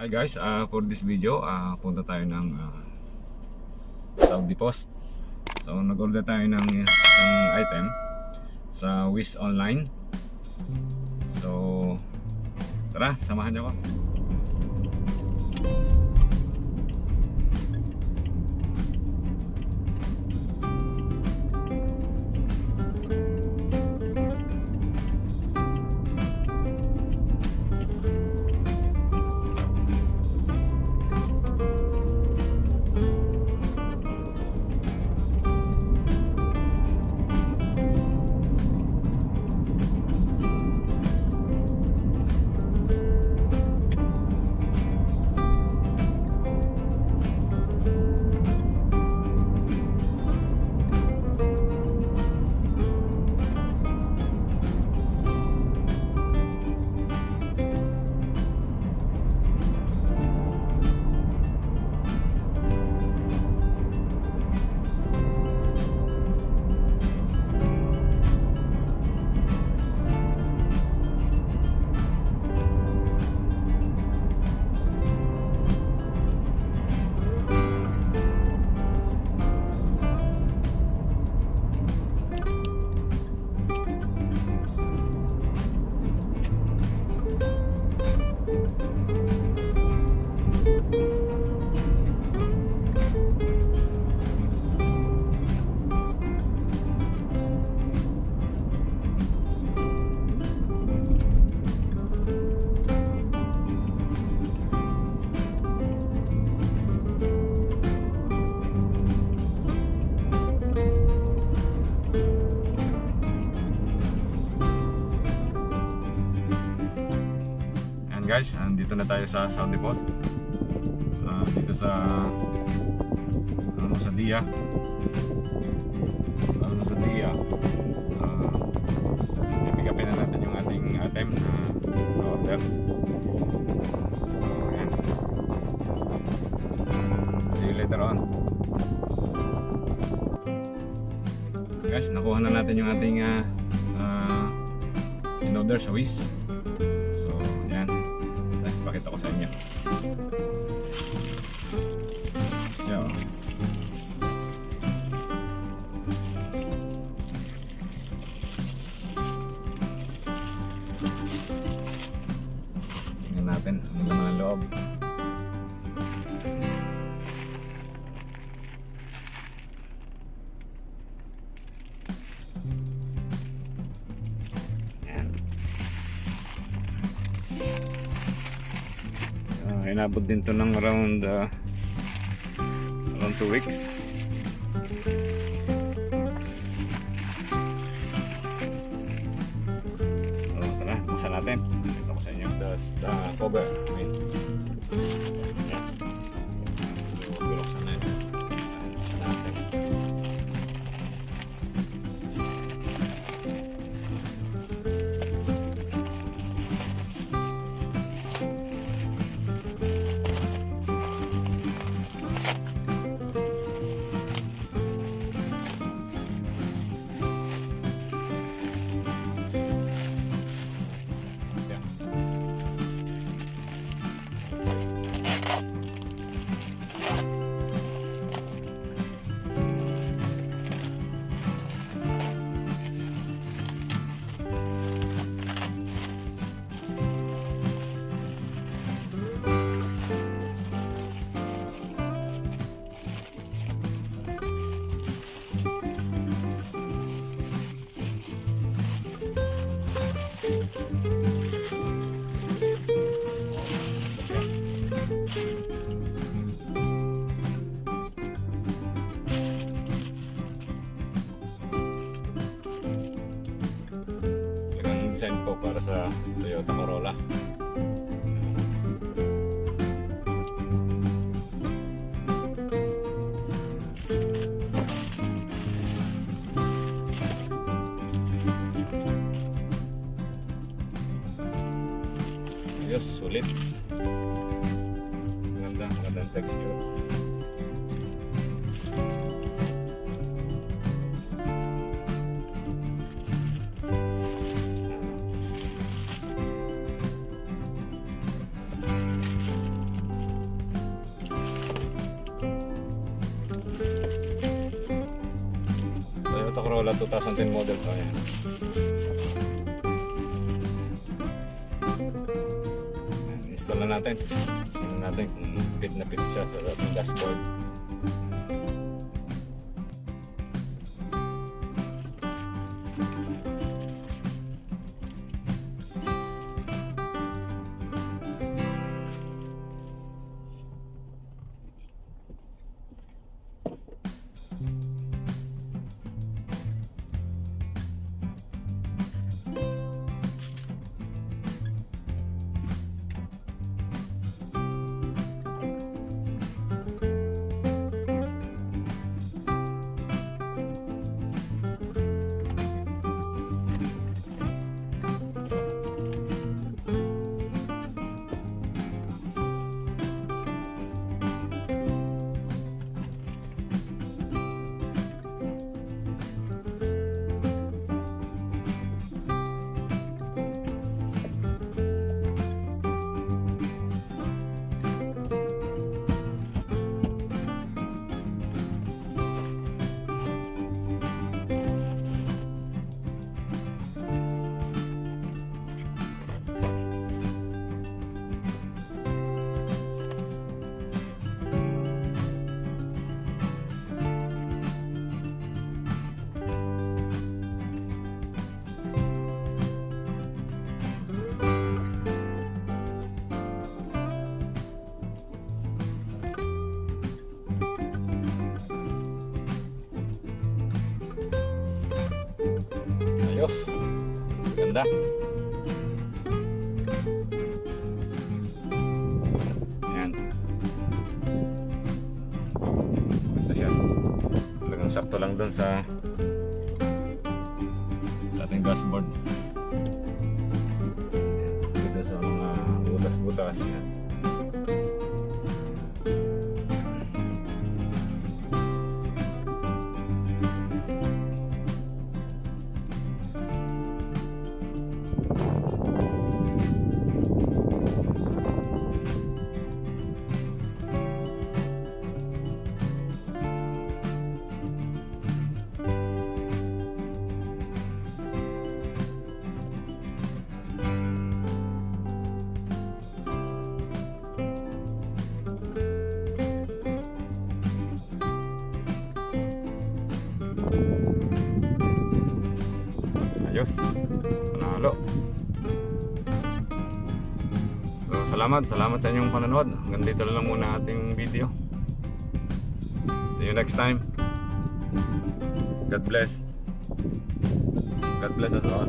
Hi guys, for this video, punta tayo ng Saudi Post. So nag-order tayo ng isang item sa Wish Online. So tara, samahan niyo ako. Guys, andito na tayo sa Saudi Post. Dito sa Dia. I-pick upin na natin yung ating item na order. Ayan. See you later on. Guys, nakuha na natin yung ating in-order sa Wish. Pakita ko sa inyo. So, tingnan natin ang laman ng loob. Inabot din to ng around 2 weeks. So tara, buksan natin. Ito ko sa inyo the cover. Wait. Ayan. Buksan natin. Buksan natin. Design po para sa Toyota Corolla. Ayos, sulit. Magandang texture. pala 2010 model to. Ayan. Install na natin. Tingnan natin kung fit na fit siya sa ating dashboard. Ayos. Ganda. Ayan. Ganda siya. Talagang sakto lang dun sa ating dashboard. Ayan. Dito sa mga butas-butas. Ayan. Ayos. Panalo. So, salamat sa inyong panonood. Hanggang dito lang muna ating video. See you next time. God bless. God bless us all.